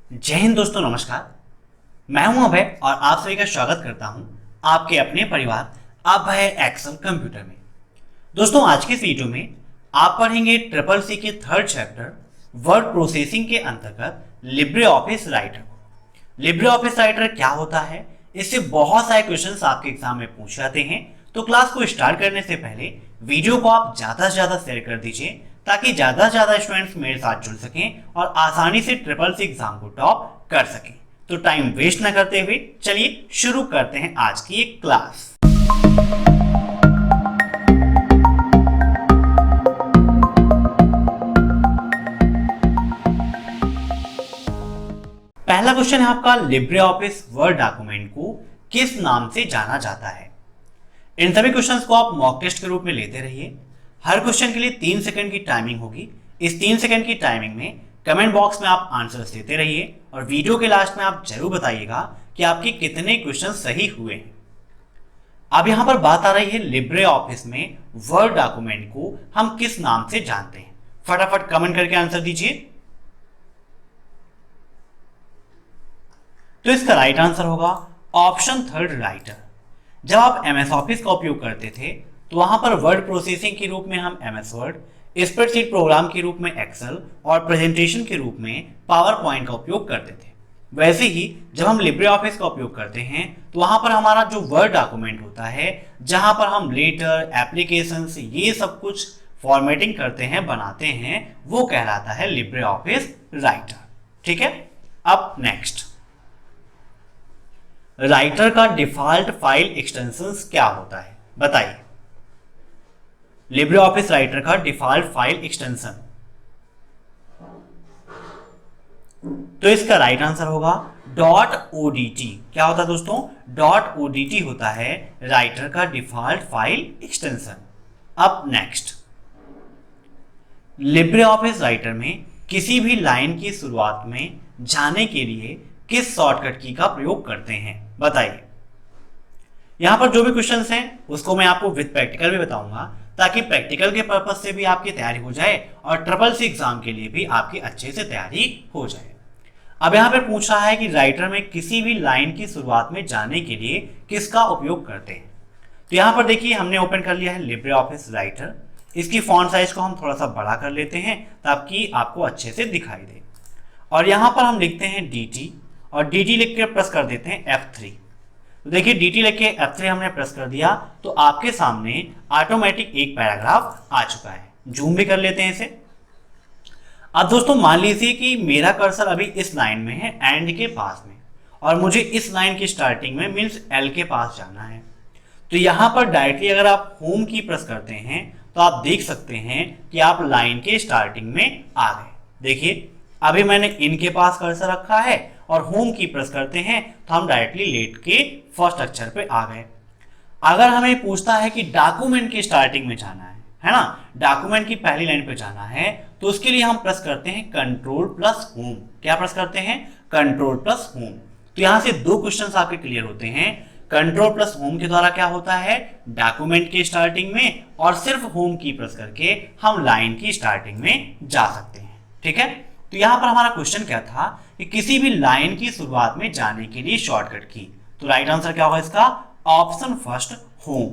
जय हिंद दोस्तों, नमस्कार। मैं हूं अभय और आप सभी का स्वागत करता हूं आपके अपने परिवार अभय एक्सेल कंप्यूटर में। दोस्तों, आज के इस वीडियो में आप पढ़ेंगे ट्रिपल सी के थर्ड चैप्टर वर्ड प्रोसेसिंग के अंतर्गत लिब्रे ऑफिस राइटर को। लिब्रे ऑफिस राइटर क्या होता है, इससे बहुत सारे क्वेश्चंस आपके एग्जाम में पूछ जाते हैं। तो क्लास को स्टार्ट करने से पहले वीडियो को आप ज्यादा से ज्यादा शेयर कर दीजिए ताकि ज्यादा से ज्यादा स्टूडेंट्स मेरे साथ जुड़ सकें और आसानी से ट्रिपल सी एग्जाम को टॉप कर सकें। तो टाइम वेस्ट ना करते हुए चलिए शुरू करते हैं आज की एक क्लास। पहला क्वेश्चन है आपका, लिब्रे ऑफिस वर्ड डॉक्यूमेंट को किस नाम से जाना जाता है। इन सभी क्वेश्चंस को आप मॉक टेस्ट के रूप में लेते रहिए। हर क्वेश्चन के लिए 3 सेकंड की टाइमिंग होगी। इस 3 सेकंड की टाइमिंग में कमेंट बॉक्स में आप आंसर्स देते रहिए और वीडियो के लास्ट में आप जरूर बताइएगा कि आपके कितने क्वेश्चन सही हुए हैं। अब यहां पर बात आ रही है लिब्रे ऑफिस में वर्ड डॉक्यूमेंट को हम किस नाम से जानते हैं। फटाफट कमेंट करके आंसर दीजिए। तो इसका राइट आंसर होगा ऑप्शन थर्ड, राइटर। जब आप एमएस ऑफिस का उपयोग करते थे तो वहां पर वर्ड प्रोसेसिंग के रूप में हम एमएस वर्ड, स्प्रेडशीट प्रोग्राम के रूप में एक्सेल और प्रेजेंटेशन के रूप में पावर पॉइंट का उपयोग करते थे। वैसे ही जब हम लिब्रे ऑफिस का उपयोग करते हैं तो वहां पर हमारा जो वर्ड डॉक्यूमेंट होता है, जहां पर हम लेटर, एप्लीकेशंस, ये सब कुछ फॉर्मेटिंग करते हैं, बनाते हैं, वो कहलाता है लिब्रे ऑफिस राइटर। ठीक है। अब नेक्स्ट, राइटर का डिफॉल्ट फाइल एक्सटेंशंस क्या होता है, बताइए। लिब्रे ऑफिस राइटर का डिफॉल्ट फाइल एक्सटेंशन, तो इसका राइट आंसर होगा .odt। क्या होता है दोस्तों? .odt होता है राइटर का डिफॉल्ट फाइल एक्सटेंशन। अब नेक्स्ट, लिब्रे ऑफिस राइटर में किसी भी लाइन की शुरुआत में जाने के लिए किस शॉर्टकट की का प्रयोग करते हैं, बताइए। यहां पर जो भी क्वेश्चंस हैं उसको मैं आपको विद प्रैक्टिकल भी बताऊंगा ताकि प्रैक्टिकल के पर्पज से भी आपकी तैयारी हो जाए और ट्रिपल सी एग्जाम के लिए भी आपकी अच्छे से तैयारी हो जाए। अब यहां पे पूछ रहा है कि राइटर में किसी भी लाइन की शुरुआत में जाने के लिए किसका उपयोग करते हैं। तो यहां पर देखिए, हमने ओपन कर लिया है लिब्रे ऑफिस राइटर। इसकी फॉन्ट साइज को हम थोड़ा सा बड़ा कर लेते हैं ताकि आपको अच्छे से दिखाई दे। और यहां पर हम लिखते हैं dt और dt लिख के प्रेस कर देते हैं F3। तो देखिए, dt लिख के F3 हमने प्रेस कर दिया तो आपके सामने ऑटोमेटिक एक पैराग्राफ आ चुका है। जूम भी कर लेते हैं इसे। अब दोस्तों मान लीजिए कि मेरा कर्सर अभी इस लाइन में है, एंड के पास में, और मुझे इस लाइन की स्टार्टिंग में मीन्स L के पास जाना है। तो यहां पर डायरेक्टली अगर आप होम की प्रेस करते हैं तो आप देख सकते हैं कि आप लाइन के स्टार्टिंग में आ गए। देखिए, अभी मैंने इनके पास कर्सर रखा है और होम की प्रेस करते हैं तो हम डायरेक्टली लेट के फर्स्ट अक्षर पे आ गए। अगर हमें पूछता है कि डॉक्यूमेंट की स्टार्टिंग में जाना है ना, डॉक्यूमेंट की पहली लाइन पे जाना है, तो उसके लिए हम प्रेस करते हैं कंट्रोल प्लस होम। क्या प्रेस करते हैं? Control plus home. तो यहां से दो क्वेश्चंस आपके क्लियर होते हैं। कंट्रोल प्लस होम के द्वारा क्या होता है, डॉक्यूमेंट की स्टार्टिंग में, और सिर्फ होम की प्रेस करके हम लाइन की स्टार्टिंग में जा सकते हैं। ठीक है। तो यहां पर हमारा क्वेश्चन क्या था कि किसी भी लाइन की शुरुआत में जाने के लिए शॉर्टकट की। तो राइट आंसर क्या होगा इसका? Option first, home.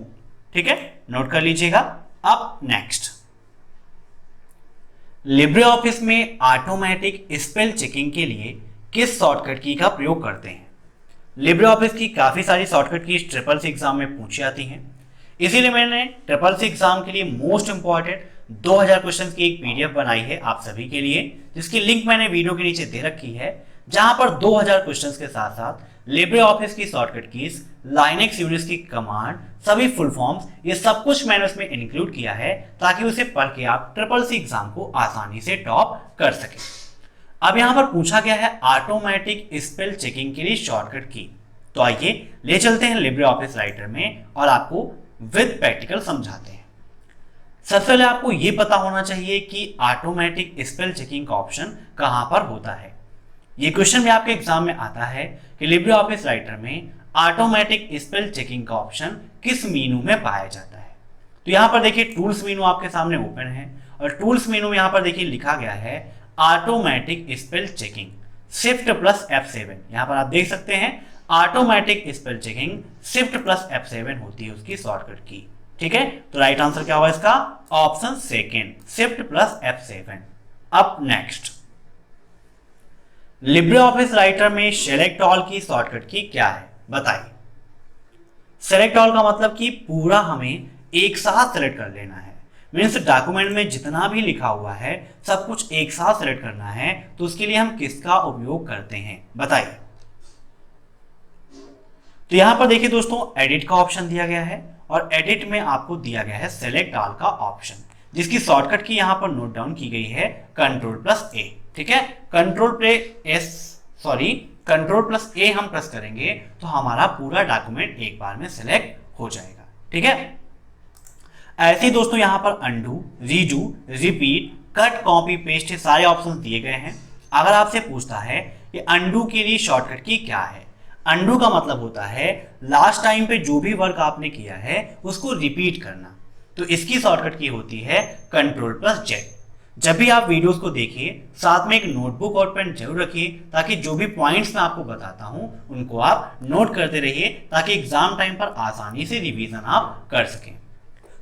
ठीक है, नोट कर लीजिएगा। अब नेक्स्ट, लिब्रे ऑफिस में ऑटोमेटिक स्पेल चेकिंग के लिए किस शॉर्टकट की का प्रयोग करते हैं। लिब्रे ऑफिस की काफी सारी शॉर्टकट की ट्रिपल सी एग्जाम में पूछी जाती हैं, इसीलिए मैंने ट्रिपल सी एग्जाम के लिए मोस्ट इंपॉर्टेंट 2000 क्वेश्चन की एक पीडीएफ बनाई है आप सभी के लिए, जिसकी लिंक मैंने वीडियो के नीचे दे रखी है, जहां पर 2000 क्वेश्चंस के साथ साथ लिब्रे ऑफिस की शॉर्टकट कीज, लाइनेक्स यूनिक्स की कमांड, सभी फुल फॉर्म्स, ये सब कुछ मैंने उसमें इंक्लूड किया है ताकि उसे पढ़ के आप ट्रिपल सी एग्जाम को आसानी से टॉप कर सके। अब यहां पर पूछा गया है ऑटोमेटिक स्पेल चेकिंग के लिए शॉर्टकट की। तो आइए ले चलते हैं लिब्रे ऑफिस राइटर में और आपको विद प्रैक्टिकल समझाते हैं। सबसे पहले आपको यह पता होना चाहिए कि ऑटोमेटिक स्पेल चेकिंग का ऑप्शन कहां पर होता है। ये क्वेश्चन भी आपके एग्जाम में आता है कि लिब्रे ऑफिस राइटर में ऑटोमेटिक स्पेल चेकिंग का ऑप्शन किस मेनू में पाया जाता है। तो यहां पर देखिए, टूल्स मेनू आपके सामने ओपन है और टूल्स मेनू में यहां पर देखिए लिखा गया है automatic spell checking. Shift plus F7। यहां पर आप देख सकते हैं automatic spell checking shift plus F7 होती है उसकी शॉर्टकट की। ठीक है, तो राइट आंसर क्या होगा इसका? Option second, shift plus F7। अब नेक्स्ट, लिब्रे ऑफिस राइटर में सेलेक्ट ऑल की शॉर्टकट की क्या है? बताइए। सेलेक्ट ऑल का मतलब कि पूरा हमें एक साथ सेलेक्ट कर लेना है। मीन्स डॉक्यूमेंट में जितना भी लिखा हुआ है सब कुछ एक साथ सेलेक्ट करना है, तो उसके लिए हम किसका उपयोग करते हैं? बताइए। तो यहां पर देखिए दोस्तों, एडिट का ऑप्शन दिया गया है और एडिट में आपको दिया गया है सेलेक्ट ऑल का ऑप्शन, जिसकी शॉर्टकट की यहां पर नोट डाउन की गई है कंट्रोल+A। ठीक है, कंट्रोल+A हम प्रेस करेंगे तो हमारा पूरा डॉक्यूमेंट एक बार में सिलेक्ट हो जाएगा। ठीक है, ऐसे ही दोस्तों यहां पर undo, redo, repeat, cut, copy, paste ये सारे ऑप्शंस दिए गए हैं। अगर आपसे पूछता है कि अंडू के लिए शॉर्टकट की क्या है? अंडू का मतलब होता है लास्ट टाइम पे जो भी वर्क आपने किया है उसको रिपीट करना, तो इसकी शॉर्टकट की होती है कंट्रोल+Z। जब भी आप वीडियोस को देखिए साथ में एक नोटबुक और पेन जरूर रखिए, ताकि जो भी पॉइंट्स मैं आपको बताता हूं उनको आप नोट करते रहिए, ताकि एग्जाम टाइम पर आसानी से रिवीजन आप कर सकें।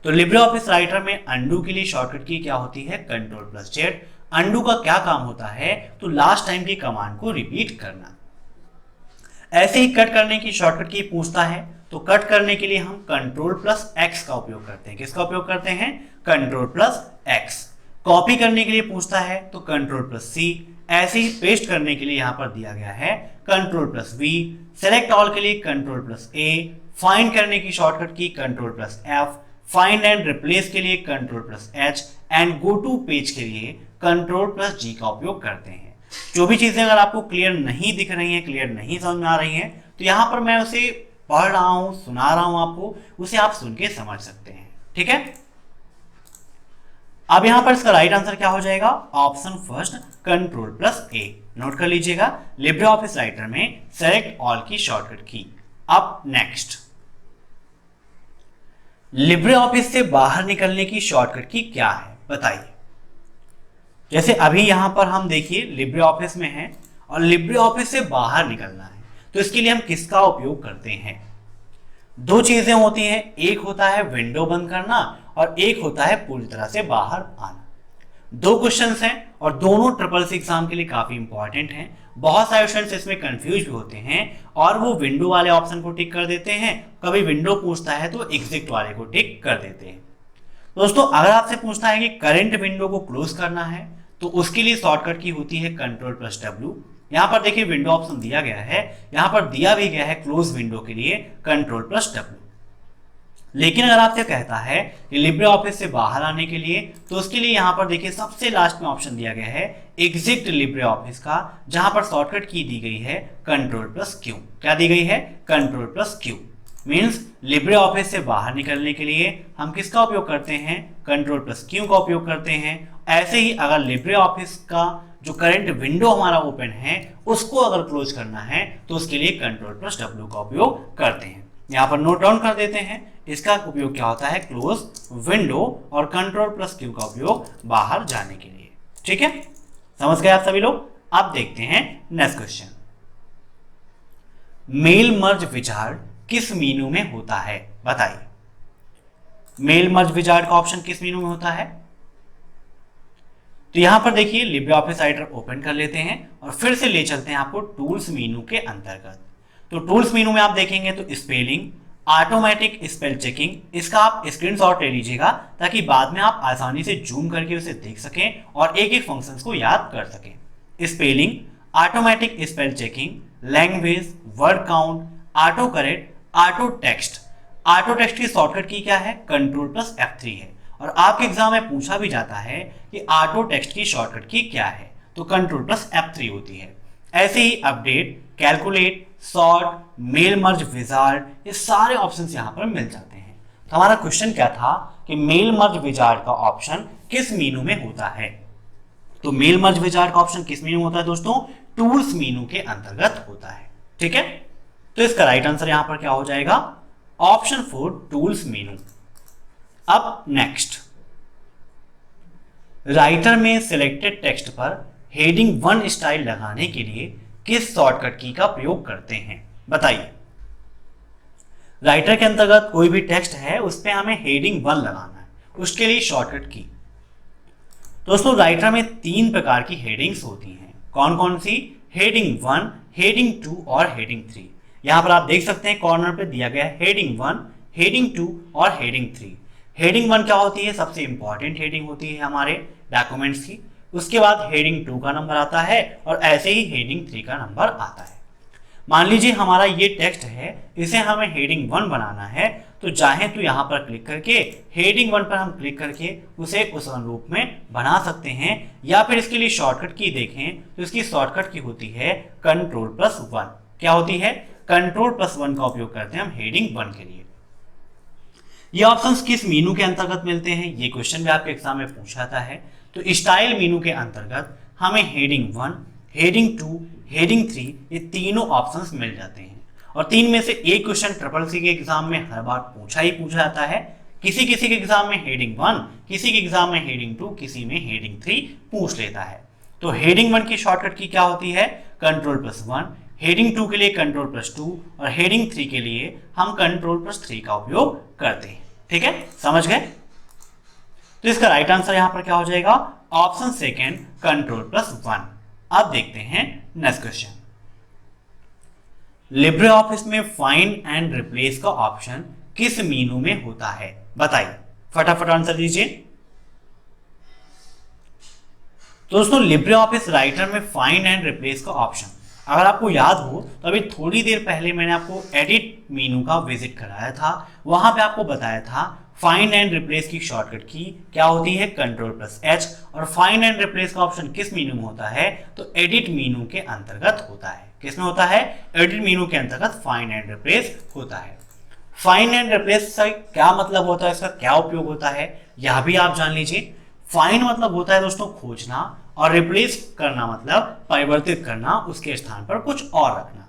तो लिब्रे ऑफिस राइटर में अंडू के लिए शॉर्टकट की क्या होती है? कंट्रोल+Z। अंडू का क्या काम होता है? तो लास्ट टाइम की कमांड को रिपीट करना। ऐसे ही कट करने की शॉर्टकट की पूछता है, तो कट करने के लिए हम कंट्रोल+X का उपयोग करते हैं। किसका उपयोग करते हैं? कंट्रोल+X। कॉपी करने के लिए पूछता है तो कंट्रोल+C। ऐसे ही पेस्ट करने के लिए यहां पर दिया गया है कंट्रोल+V। सेलेक्ट ऑल के लिए कंट्रोल+A। फाइंड करने की शॉर्टकट की कंट्रोल+F। फाइंड एंड रिप्लेस के लिए कंट्रोल+H एंड गो टू पेज के लिए कंट्रोल+G का उपयोग करते हैं। जो भी चीजें अगर आपको क्लियर नहीं दिख रही हैं, क्लियर नहीं समझ में आ रही हैं, तो यहां पर मैं उसे पढ़ रहा हूं, सुना रहा हूं आपको, उसे आप सुन के समझ सकते हैं। ठीक है, अब यहां पर इसका राइट आंसर क्या हो जाएगा? Option first, कंट्रोल+A। नोट कर लीजिएगा, लिब्रे ऑफिस राइटर में सेलेक्ट ऑल की शॉर्टकट की। अब नेक्स्ट, लिब्रे ऑफिस से बाहर निकलने की शॉर्टकट की क्या है? बताइए। जैसे अभी यहां पर हम देखिए लिब्रे ऑफिस में हैं और लिब्रे ऑफिस से बाहर निकलना है, तो इसके लिए हम किसका उपयोग करते हैं? दो चीजें होती हैं, एक होता है विंडो बंद करना और एक होता है पूरी तरह से बाहर आना। दो क्वेश्चंस हैं और दोनों SSC एग्जाम के लिए काफी इंपॉर्टेंट हैं। बहुत सारे स्टूडेंट्स इसमें कंफ्यूज भी होते हैं और वो विंडो वाले ऑप्शन को टिक कर देते हैं, कभी विंडो पूछता है तो एग्जिट वाले को टिक कर देते हैं। दोस्तों अगर आपसे पूछता है कि करंट विंडो को क्लोज करना है, तो उसके लिए शॉर्टकट की होती है कंट्रोल+W। यहां पर देखिए विंडो ऑप्शन दिया गया है, यहां पर दिया भी गया है क्लोज विंडो के लिए कंट्रोल+W। लेकिन अगर आपसे कहता है कि लिब्रे ऑफिस से बाहर आने के लिए, तो उसके लिए यहां पर देखिए सबसे लास्ट में ऑप्शन दिया गया है एग्जिट लिब्रे ऑफिस का, जहां पर शॉर्टकट की दी गई है कंट्रोल+Q। क्या दी गई है? कंट्रोल+Q। मीन्स लिब्रे ऑफिस से बाहर निकलने के लिए हम किसका उपयोग करते हैं? कंट्रोल+Q का उपयोग करते हैं। ऐसे ही अगर लिब्रे ऑफिस का जो करंट विंडो हमारा ओपन है उसको अगर क्लोज करना है, तो उसके लिए कंट्रोल+W का उपयोग करते हैं। यहां पर नोट डाउन कर देते हैं, इसका उपयोग क्या होता है? क्लोज विंडो, और कंट्रोल+Q का उपयोग बाहर जाने के लिए। ठीक है, समझ गए आप सभी लोग? अब देखते हैं next question. Mail merge wizard किस मेनू में होता है? बताइए। मेल मर्ज विजार्ड का ऑप्शन किस मेनू में होता है? तो यहां पर देखिए लिब्रे ऑफिस राइटर ओपन कर लेते हैं और फिर से ले चलते हैं आपको टूल्स मेनू के अंतर्गत। तो टूल्स मेनू में आप देखेंगे तो स्पेलिंग, ऑटोमेटिक स्पेल चेकिंग, इसका आप स्क्रीनशॉट ले लीजिएगा ताकि बाद में आप आसानी से जूम करके उसे देख सकें और एक एक फंक्शंस को याद कर सकें। Spelling, automatic spell checking, language, word count, auto correct, auto text. Auto text की शॉर्टकट की क्या है? कंट्रोल+F3 है। और आपके एग्जाम में पूछा भी जाता है कि ऑटो टेक्स्ट की शॉर्टकट की क्या है, तो कंट्रोल+F3 होती है। ऐसे ही update, calculate, sort, mail merge wizard, ये सारे ऑप्शंस यहां पर मिल जाते हैं। तो हमारा क्वेश्चन क्या था कि मेल मर्ज विजार्ड का ऑप्शन किस मेनू में होता है? तो मेल मर्ज विजार्ड का ऑप्शन किस मेनू में होता है दोस्तों? टूल्स मेनू के अंतर्गत होता है। ठीक है, तो इसका राइट आंसर यहां पर क्या हो जाएगा? Option 4, tools menu. अब नेक्स्ट, राइटर में सिलेक्टेड टेक्स्ट पर हेडिंग 1 स्टाइल लगाने के लिए किस शॉर्टकट की का प्रयोग करते हैं? बताइए। राइटर के अंतर्गत कोई भी टेक्स्ट है उस पे हमें हेडिंग 1 लगाना है, उसके लिए शॉर्टकट की। दोस्तों राइटर में 3 प्रकार की हेडिंग्स होती हैं। कौन कौन सी? हेडिंग 1, हेडिंग 2 और हेडिंग 3। यहां पर आप देख सकते हैं कॉर्नर पे दिया गया है हेडिंग 1, हेडिंग 2 और हेडिंग 3। हेडिंग 1 क्या होती है? सबसे इंपॉर्टेंट हेडिंग होती है हमारे डॉक्यूमेंट्स की। उसके बाद हेडिंग 2 का नंबर आता है और ऐसे ही हेडिंग 3 का नंबर आता है। मान लीजिए हमारा ये टेक्स्ट है, इसे हमें हेडिंग 1 बनाना है, तो चाहे तो यहाँ पर क्लिक करके हेडिंग 1 पर हम क्लिक करके उसे उस अनुरूप में बना सकते हैं, या फिर इसके लिए शॉर्टकट की देखें तो इसकी शॉर्टकट की होती है Ctrl+1। क्या होती है? Ctrl+1 का उपयोग करते हैं हम हेडिंग 1 के लिए। ये ऑप्शंस किस मीनू के अंतर्गत मिलते हैं? ये क्वेश्चन भी आपके एग्जाम में पूछा जाता है। तो स्टाइल मीनू के अंतर्गत हमें हेडिंग 1, हेडिंग 2, हेडिंग 3 ये तीनों ऑप्शंस मिल जाते हैं। और 3 में से एक क्वेश्चन CCC के एग्जाम में हर बार पूछा जाता है। किसी किसी के एग्जाम में हेडिंग 1, किसी के एग्जाम में हेडिंग 2, किसी में हेडिंग 3 पूछ लेता है। तो हेडिंग 1 की शॉर्टकट की क्या होती है? Ctrl+1, हेडिंग 2 के लिए Ctrl+2 और हेडिंग 3 के लिए हम Ctrl+3 का उपयोग करते हैं। ठीक है, समझ गए? तो इसका राइट आंसर यहां पर क्या हो जाएगा? Option second Ctrl+1। अब देखते हैं नेक्स्ट क्वेश्चन। लिब्रे ऑफिस में फाइंड एंड रिप्लेस का ऑप्शन किस मीनू में होता है? बताइए, फटाफट आंसर दीजिए। दोस्तों लिब्रे ऑफिस राइटर में फाइंड एंड रिप्लेस का ऑप्शन, अगर आपको याद हो तो अभी थोड़ी देर पहले मैंने आपको एडिट मीनू का विजिट कराया था। वहां पे आपको बताया था फाइंड एंड रिप्लेस की शॉर्टकट की क्या होती है? Ctrl+H। और फाइंड एंड रिप्लेस का ऑप्शन किस मीनू में होता है? तो एडिट मीनू के अंतर्गत होता है। किसमें होता है? एडिट मीनू के अंतर्गत फाइंड एंड रिप्लेस होता है। फाइंड एंड रिप्लेस से क्या मतलब होता है, इसका क्या उपयोग होता है, यह भी आप जान लीजिए। फाइंड मतलब होता है दोस्तों खोजना, और रिप्लेस करना मतलब परिवर्तित करना, उसके स्थान पर कुछ और रखना।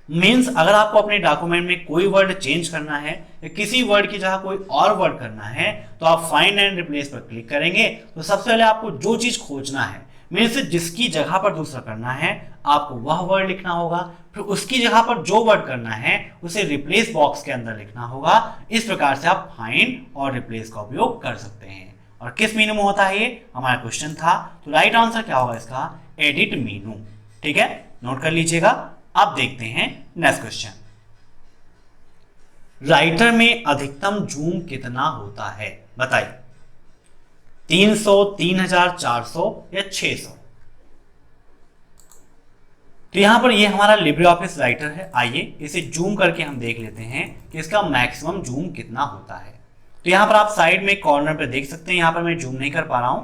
मीन्स अगर आपको अपने डॉक्यूमेंट में कोई वर्ड चेंज करना है या किसी वर्ड की जगह कोई और वर्ड करना है, तो आप फाइंड एंड रिप्लेस पर क्लिक करेंगे। तो सबसे पहले आपको जो चीज खोजना है, मीन्स जिसकी जगह पर दूसरा करना है, आपको वह वर्ड लिखना होगा। फिर उसकी जगह पर जो वर्ड करना है उसे रिप्लेस बॉक्स के अंदर लिखना होगा। इस प्रकार से आप फाइंड और रिप्लेस का उपयोग कर सकते हैं। और किस मीनू में होता है ये हमारा क्वेश्चन था। तो राइट आंसर क्या होगा इसका? एडिट मीनू। ठीक है, नोट कर लीजिएगा। अब देखते हैं नेक्स्ट क्वेश्चन। राइटर में अधिकतम जूम कितना होता है? बताइए। 300, 3400 या 600? तो यहां पर ये हमारा लिब्रे ऑफिस राइटर है। आइए इसे जूम करके हम देख लेते हैं कि इसका मैक्सिमम जूम कितना होता है। तो यहां पर आप साइड में कॉर्नर पे देख सकते हैं, यहां पर मैं जूम नहीं कर पा रहा हूं।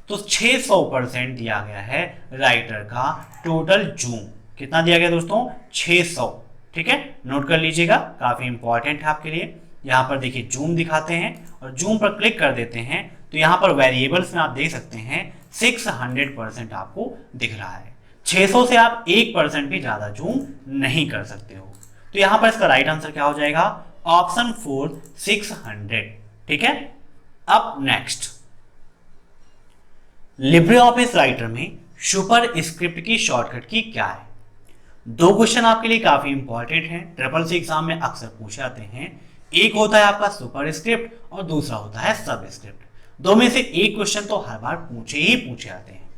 तो 600% दिया गया है राइटर का टोटल जूम। कितना दिया गया दोस्तों? 600। ठीक है, नोट कर लीजिएगा, काफी इंपॉर्टेंट है आपके लिए। यहाँ पर देखिए जूम दिखाते हैं और जूम पर क्लिक कर देते हैं तो यहाँ पर वेरिएबल्स में आप देख सकते हैं 600% आपको दिख रहा है। 600 से आप 1% भी ज्यादा जूम नहीं कर सकते हो। तो यहाँ पर इसका राइट आंसर क्या हो जाएगा? ऑप्शन 4 600। ठीक है, अब नेक्स्ट। लिब्रे ऑफिस राइटर में सुपर स्क्रिप्ट की शॉर्टकट की क्या है? 2 क्वेश्चन आपके लिए काफी इंपॉर्टेंट हैं, CCC एग्जाम में अक्सर पूछे जाते हैं। एक होता है आपका सुपर स्क्रिप्ट और दूसरा होता है सब स्क्रिप्ट। दो में से एक क्वेश्चन तो हर बार पूछे जाते हैं।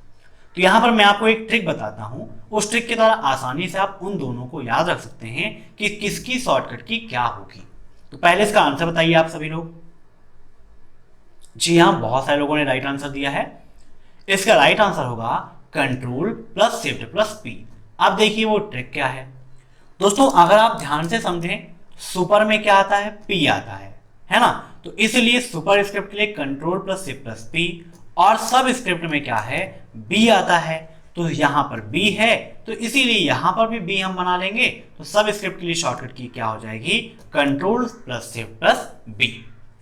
तो यहां पर मैं आपको एक ट्रिक बताता हूं, उस ट्रिक के द्वारा आसानी से आप उन दोनों को याद रख सकते हैं कि किसकी शॉर्टकट की क्या होगी। तो पहले इसका आंसर बताइए आप सभी लोग। जी हाँ, बहुत सारे लोगों ने राइट आंसर दिया है। इसका राइट आंसर होगा Ctrl+Shift+P। अब देखिए वो ट्रिक क्या है दोस्तों। अगर आप ध्यान से समझें, सुपर में क्या आता है? P आता है ना। तो इसलिए सुपर स्क्रिप्ट के लिए Ctrl+Shift+P, और सब स्क्रिप्ट में क्या है? B आता है। तो यहां पर B है तो इसीलिए यहां पर भी B हम बना लेंगे। तो सब स्क्रिप्ट के लिए शॉर्टकट की क्या हो जाएगी? Ctrl+Shift+B।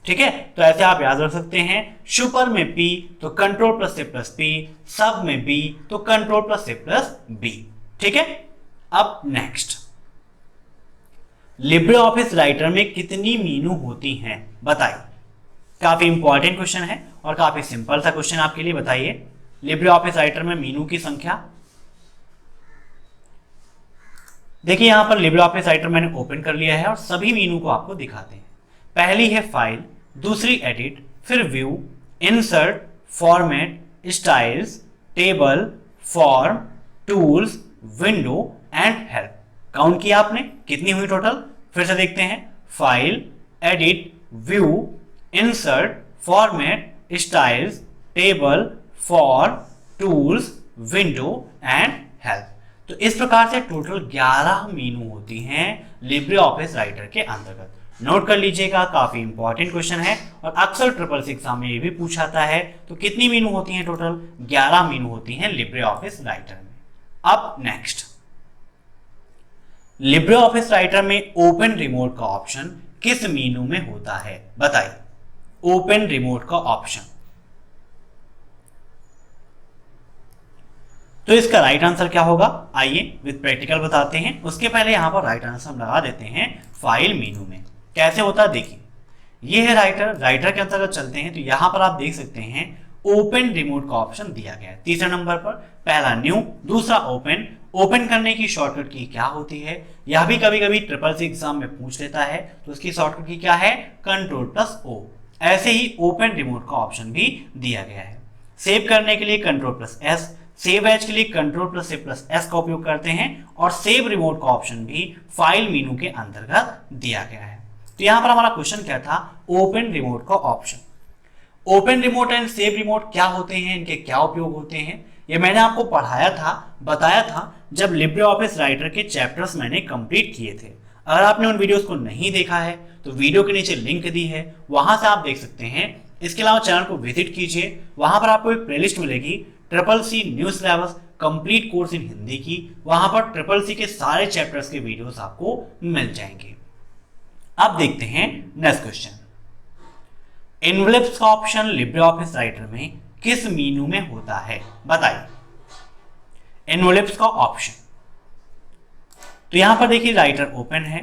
ठीक है, तो ऐसे आप याद रख सकते हैं। सुपर में P तो Ctrl+Shift+P, सब में B तो Ctrl+Shift+B। ठीक है, अब नेक्स्ट। लिब्रे ऑफिस राइटर में कितनी मीनू होती हैं? बताइए। काफी इंपॉर्टेंट क्वेश्चन है और काफी सिंपल सा क्वेश्चन आपके लिए। बताइए। लिब्रे ऑफिस राइटर में मीनू की संख्या। देखिए यहां पर लिब्रे ऑफिस राइटर मैंने ओपन कर लिया है और सभी मीनू को आपको दिखाते हैं। पहली है फाइल, दूसरी एडिट, फिर view, insert, format, styles, table, form, tools, window and help. Count किया आपने, कितनी हुई टोटल? फिर से देखते हैं, file, edit, view, insert, format, styles, table, form, tools, window and help. तो इस प्रकार से टोटल 11 मीनू होती हैं लिब्रे ऑफिस राइटर के अंतर्गत। नोट कर लीजिएगा, काफी इंपॉर्टेंट क्वेश्चन है और अक्सर ट्रिपल सी एग्जाम में ये भी पूछाता है। तो कितनी मीनू होती हैं टोटल? 11 मीनू होती हैं लिब्रे ऑफिस राइटर में। अब नेक्स्ट, लिब्रे ऑफिस राइटर में ओपन रिमोट का ऑप्शन किस मीनू में होता है? बताइए, ओपन रिमोट का ऑप्शन। तो इसका राइट आंसर क्या होगा? आइए विद प्रैक्टिकल बताते हैं। उसके पहले यहां पर राइट आंसर हम लगा देते हैं फाइल मीनू में। कैसे होता है देखिए, ये है राइटर के अंतर्गत चलते हैं। तो यहां पर आप देख सकते हैं ओपन रिमोट का ऑप्शन दिया गया है तीसरे नंबर पर। पहला न्यू, दूसरा ओपन। ओपन करने की शॉर्टकट की क्या होती है? यह भी कभी कभी ट्रिपल सी एग्जाम में पूछ लेता है। तो उसकी शॉर्टकट की क्या है? Ctrl+O। ऐसे ही ओपन रिमोट का ऑप्शन भी दिया गया है। सेव करने के लिए Ctrl+S, सेव एज के लिए Ctrl+A+S का उपयोग करते हैं और सेव रिमोट का ऑप्शन भी फाइल मीनू के अंतर्गत दिया गया है। तो यहां पर हमारा क्वेश्चन क्या था? ओपन रिमोट का option. Open remote and save remote क्या होते हैं, इनके क्या उपयोग होते हैं, ये मैंने आपको पढ़ाया था, बताया था जब लिब्रे ऑफिस राइटर के चैप्टर्स मैंने कंप्लीट किए थे। अगर आपने उन वीडियोस को नहीं देखा है तो वीडियो के नीचे लिंक दी है, वहां से आप देख सकते हैं। इसके अलावा चैनल को विजिट कीजिए, वहां पर आपको एक प्लेलिस्ट मिलेगी triple C new syllabus complete course in Hindi की। वहां पर ट्रिपल सी के सारे चैप्टर्स के वीडियोस आपको मिल जाएंगे। अब देखते हैं नेक्स्ट क्वेश्चन। एनवेलप्स का ऑप्शन लिब्रे ऑफिस राइटर में किस मीनू में होता है? बताइए, एनवेलप्स का ऑप्शन। तो यहां पर देखिए राइटर ओपन है,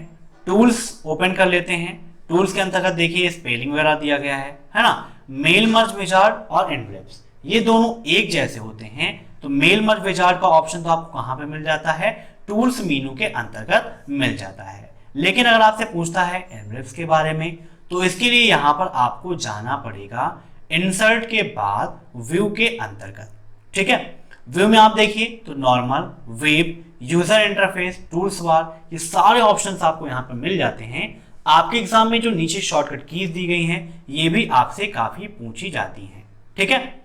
टूल्स ओपन कर लेते हैं। टूल्स के अंतर्गत देखिए स्पेलिंग वगैरह दिया गया है ना। मेल मर्ज विजार्ड और एनवेलप्स ये दोनों एक जैसे होते हैं। तो मेल मर्ज विजार्ड का ऑप्शन तो आपको कहां पे मिल जाता है? टूल्स मीनू के अंतर्गत मिल जाता है। लेकिन अगर आपसे पूछता है एनवेलप्स के बारे में, तो इसके लिए यहां पर आपको जाना पड़ेगा इंसर्ट के बाद व्यू के अंतर्गत। ठीक है, व्यू में आप देखिए तो normal, web, user interface, tools bar, ये सारे ऑप्शंस आपको यहां पर मिल जाते हैं। आपके एग्जाम में जो नीचे शॉर्टकट कीज दी गई हैं, ये भी आपसे काफी पूछी जाती हैं। ठीक है,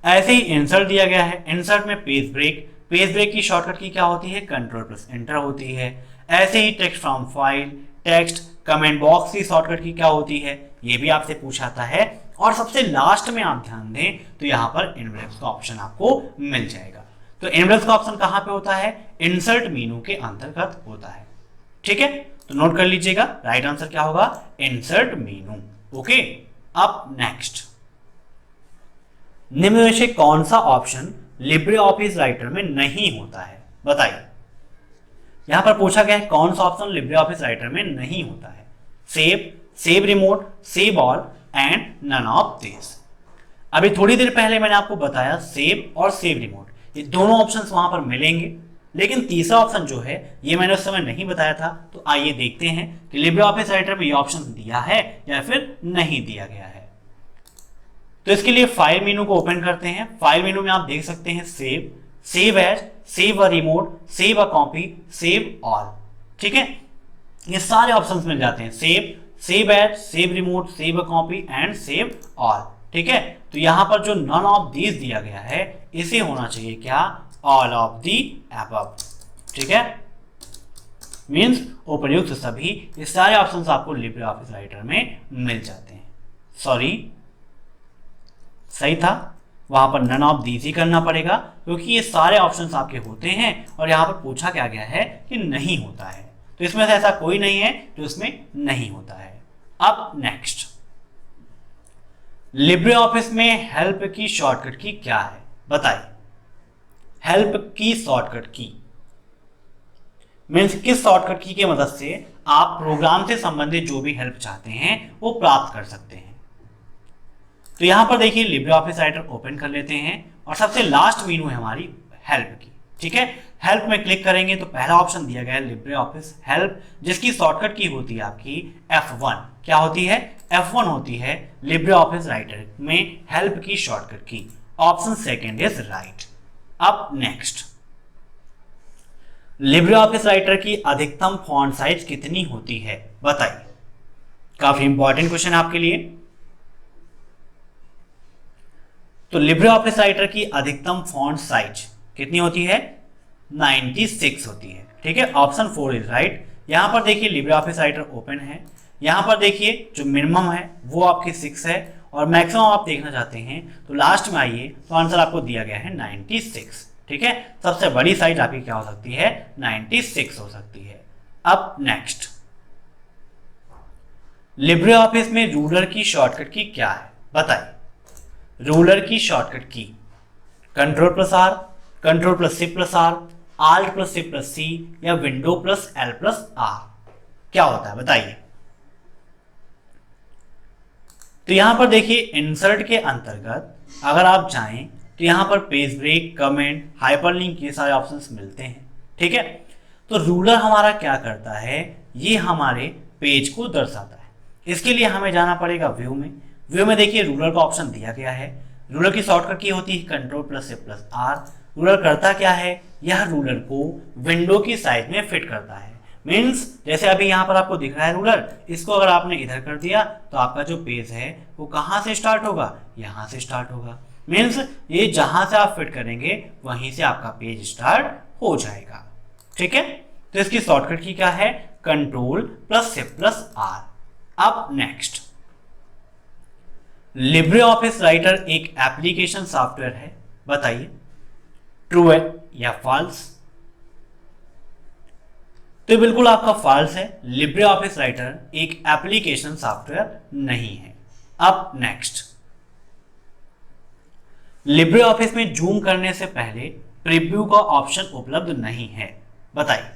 ऐसे ही इंसर्ट दिया गया है। इंसर्ट में पेज ब्रेक की शॉर्टकट की क्या होती है? Ctrl+Enter होती है। ऐसे ही text from file, text, comment box की शॉर्टकट की क्या होती है? ये भी आपसे पूछाता है। और सबसे लास्ट में आप ध्यान दें तो यहां पर एनवेलप्स का ऑप्शन आपको मिल जाएगा। तो एनवेलप्स का ऑप्शन कहां पे होता है? इंसर्ट मीनू के अंतर्गत होता है। ठीक है, तो नोट कर लीजिएगा, राइट आंसर क्या होगा? इंसर्ट मीनू। ओके, अब नेक्स्ट, निम्न में से कौन सा ऑप्शन लिब्रे ऑफिस राइटर में नहीं होता है? बताइए, यहां पर पूछा गया है कौन सा ऑप्शन लिब्रे ऑफिस राइटर में नहीं होता है? Save, save remote, save all and none of this. अभी थोड़ी देर पहले मैंने आपको बताया सेव और सेव रिमोट, ये दोनों ऑप्शंस वहां पर मिलेंगे। लेकिन तीसरा ऑप्शन जो है ये मैंने उस समय नहीं बताया था। तो आइए देखते हैं कि लिब्रे ऑफिस राइटर में ये ऑप्शन दिया है या फिर नहीं दिया गया है। तो इसके लिए फाइल मेनू को ओपन करते हैं। फाइल मेनू में आप देख सकते हैं save, save as, save a remote, save a copy, save all. ठीक है, ये सारे ऑप्शंस मिल जाते हैं, save, save as, save remote, save a copy and save all. ठीक है, तो यहां पर जो नन ऑफ दीज दिया गया है इसे होना चाहिए क्या? All of the above. ठीक है, मींस उपयुक्त सभी, ये सारे ऑप्शंस आपको लिब्रे ऑफिस राइटर में मिल जाते हैं। सॉरी, सही था, वहां पर नन ऑफ दीज ही करना पड़ेगा क्योंकि ये सारे ऑप्शंस आपके होते हैं और यहां पर पूछा क्या गया है कि नहीं होता है। तो इसमें से ऐसा कोई नहीं है जो इसमें नहीं होता है। अब नेक्स्ट, लिब्रे ऑफिस में हेल्प की शॉर्टकट की क्या है? बताइए, हेल्प की शॉर्टकट की मीन्स किस शॉर्टकट की मदद से आप प्रोग्राम से संबंधित जो भी हेल्प चाहते हैं वो प्राप्त कर सकते हैं। तो यहाँ पर देखिए लिब्रे ऑफिस राइटर ओपन कर लेते हैं और सबसे लास्ट मेनू है हमारी हेल्प की। ठीक है, हेल्प में क्लिक करेंगे तो पहला ऑप्शन दिया गया है लिब्रे ऑफिस हेल्प, जिसकी शॉर्टकट की होती है आपकी F1। क्या होती है? F1 होती है लिब्रे ऑफिस राइटर में हेल्प की शॉर्टकट की। Option second is right. अब नेक्स्ट, लिब्रे ऑफिस राइटर की अधिकतम फॉन्ट साइज कितनी होती है बताइए। काफी इंपॉर्टेंट क्वेश्चन आपके लिए। तो लिब्रे ऑफिस राइटर की अधिकतम फॉन्ट साइज कितनी होती है? 96 होती है। ठीक है, ऑप्शन 4 इज राइट। यहां पर देखिए लिब्रे ऑफिस राइटर ओपन है, यहां पर देखिए जो मिनिमम है वो आपकी 6 है और मैक्सिमम आप देखना चाहते हैं तो लास्ट में आइए तो आंसर आपको दिया गया है 96। ठीक है, सबसे बड़ी साइज आपकी क्या हो सकती है? 96 हो सकती है। अब नेक्स्ट, लिब्रे ऑफिस में रूलर की शॉर्टकट की क्या है बताइए। रूलर की शॉर्टकट की Ctrl+R, Ctrl+C+R, Alt+C+C या Window+L+R क्या होता है बताइए। तो यहां पर देखिए इंसर्ट के अंतर्गत अगर आप जाएं तो यहां पर पेज ब्रेक, कमेंट, हाइपरलिंक ये सारे ऑप्शंस मिलते हैं। ठीक है, तो रूलर हमारा क्या करता है? ये हमारे पेज को दर्शाता है। इसके लिए हमें जाना पड़ेगा व्यू में। व्यू में देखिए रूलर का ऑप्शन दिया गया है। रूलर की शॉर्टकट की होती है Ctrl+C+R। रूलर करता क्या है? यह रूलर को विंडो की साइज में फिट करता है। मीन्स जैसे अभी यहाँ पर आपको दिख रहा है रूलर, इसको अगर आपने इधर कर दिया तो आपका जो पेज है वो कहाँ से स्टार्ट होगा? यहाँ से स्टार्ट होगा। मीन्स ये जहां से आप फिट करेंगे वहीं से आपका पेज स्टार्ट हो जाएगा। ठीक है, तो इसकी शॉर्टकट की क्या है? Ctrl+C+R। अब नेक्स्ट, लिब्रे ऑफिस राइटर एक एप्लीकेशन सॉफ्टवेयर है बताइए, ट्रू है या फॉल्स? तो बिल्कुल आपका फॉल्स है। लिब्रे ऑफिस राइटर एक एप्लीकेशन सॉफ्टवेयर नहीं है। अब नेक्स्ट, लिब्रे ऑफिस में जूम करने से पहले प्रीव्यू का ऑप्शन उपलब्ध नहीं है बताइए।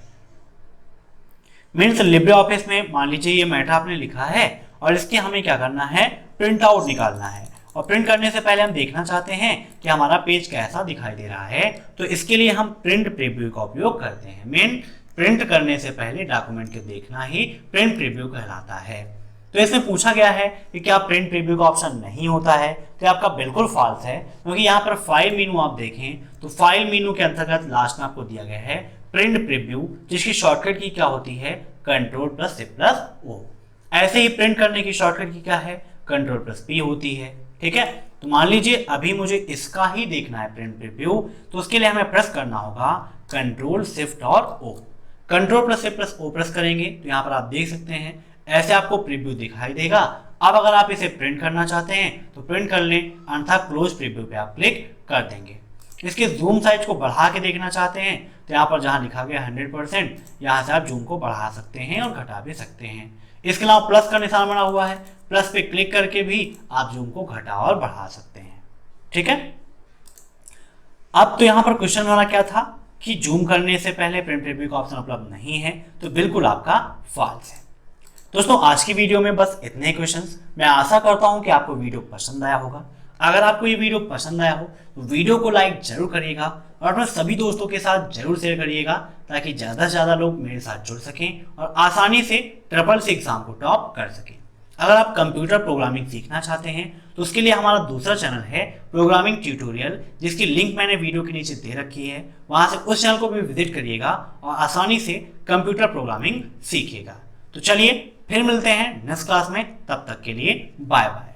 मीन्स लिब्रे ऑफिस में मान लीजिए ये मैटर आपने लिखा है और इसके हमें क्या करना है? प्रिंट आउट निकालना है और प्रिंट करने से पहले हम देखना चाहते हैं कि हमारा पेज कैसा दिखाई दे रहा है, तो इसके लिए हम प्रिंट प्रीव्यू का उपयोग करते हैं। मीन प्रिंट करने से पहले डॉक्यूमेंट के देखना ही प्रिंट प्रीव्यू कहलाता है। तो इसमें पूछा गया है कि क्या प्रिंट प्रीव्यू का ऑप्शन नहीं होता है, तो आपका बिल्कुल फॉल्स है, क्योंकि यहाँ पर फाइल मेनू आप देखें तो फाइल मेनू के अंतर्गत लास्ट में आपको दिया गया है प्रिंट प्रीव्यू, जिसकी शॉर्टकट की क्या होती है? Ctrl+C+O। ऐसे ही प्रिंट करने की शॉर्टकट की क्या है? Ctrl+P होती है। ठीक है, तो मान लीजिए अभी मुझे इसका ही देखना है प्रिंट प्रीव्यू, तो उसके लिए हमें प्रेस करना होगा Ctrl+Shift+O। Ctrl+C+O प्रेस करेंगे तो यहाँ पर आप देख सकते हैं ऐसे आपको प्रीव्यू दिखाई देगा। अब अगर आप इसे प्रिंट करना चाहते हैं तो प्रिंट कर लें, अन्यथा क्लोज प्रीव्यू पे आप क्लिक कर देंगे। इसके जूम साइज को बढ़ा के देखना चाहते हैं तो यहाँ पर जहाँ लिखा गया 100%, यहाँ से आप जूम को बढ़ा सकते हैं और घटा भी सकते हैं। इसके अलावा प्लस का निशान बना हुआ है, प्लस पे क्लिक करके भी आप जूम को घटा और बढ़ा सकते हैं। ठीक है, अब तो यहाँ पर क्वेश्चन हमारा क्या था कि जूम करने से पहले प्रिंट प्रीव्यू का ऑप्शन उपलब्ध नहीं है, तो बिल्कुल आपका फॉल्स है। दोस्तों आज की वीडियो में बस इतने क्वेश्चंस। मैं आशा करता हूं कि आपको वीडियो पसंद आया होगा। अगर आपको ये वीडियो पसंद आया हो तो वीडियो को लाइक जरूर करिएगा और अपने सभी दोस्तों के साथ जरूर शेयर करिएगा, ताकि ज़्यादा से ज़्यादा लोग मेरे साथ जुड़ सकें और आसानी से SSC एग्जाम को टॉप कर सकें। अगर आप कंप्यूटर प्रोग्रामिंग सीखना चाहते हैं तो उसके लिए हमारा दूसरा चैनल है प्रोग्रामिंग ट्यूटोरियल, जिसकी लिंक मैंने वीडियो के नीचे दे रखी है। वहां से उस चैनल को भी विजिट करिएगा और आसानी से कंप्यूटर प्रोग्रामिंग सीखिएगा। तो चलिए फिर मिलते हैं नेक्स्ट क्लास में, तब तक के लिए बाय बाय।